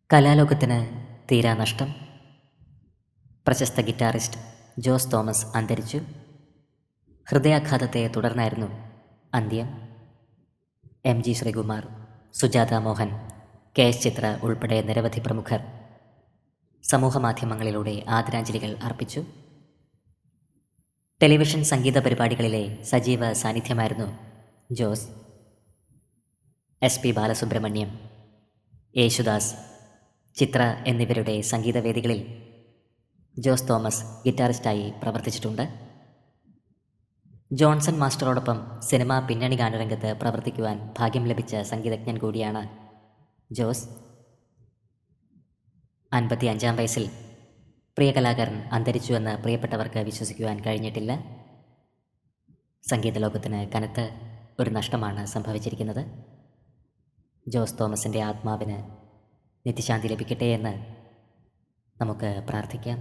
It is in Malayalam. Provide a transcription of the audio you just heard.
കലാലോകത്തിന് തീരാനഷ്ടം. പ്രശസ്ത ഗിറ്റാറിസ്റ്റ് ജോസ് തോമസ് അന്തരിച്ചു. ഹൃദയാഘാതത്തെ തുടർന്നായിരുന്നു അന്ത്യം. M G Sreekumar, Sujatha Mohan, K S Chithra ഉൾപ്പെടെ നിരവധി പ്രമുഖർ സമൂഹമാധ്യമങ്ങളിലൂടെ ആദരാഞ്ജലികൾ അർപ്പിച്ചു. ടെലിവിഷൻ സംഗീത പരിപാടികളിലെ സജീവ സാന്നിധ്യമായിരുന്നു ജോസ്. എസ് പി ബാലസുബ്രഹ്മണ്യം, യേശുദാസ്, ചിത്ര എന്നിവരുടെ സംഗീതവേദികളിൽ ജോസ് തോമസ് ഗിറ്റാറിസ്റ്റായി പ്രവർത്തിച്ചിട്ടുണ്ട്. ജോൺസൺ മാസ്റ്ററോടൊപ്പം സിനിമാ പിന്നണി ഗാനരംഗത്ത് പ്രവർത്തിക്കുവാൻ ഭാഗ്യം ലഭിച്ച സംഗീതജ്ഞൻ കൂടിയാണ് ജോസ്. 55-ാം വയസ്സിൽ പ്രിയ കലാകാരൻ അന്തരിച്ചുവെന്ന് പ്രിയപ്പെട്ടവർക്ക് വിശ്വസിക്കുവാൻ കഴിഞ്ഞിട്ടില്ല. സംഗീത ലോകത്തിന് കനത്ത ഒരു നഷ്ടമാണ് സംഭവിച്ചിരിക്കുന്നത്. ജോസ് തോമസിൻ്റെ ആത്മാവിന് നിത്യശാന്തി ലഭിക്കട്ടെ എന്ന് നമുക്ക് പ്രാർത്ഥിക്കാം.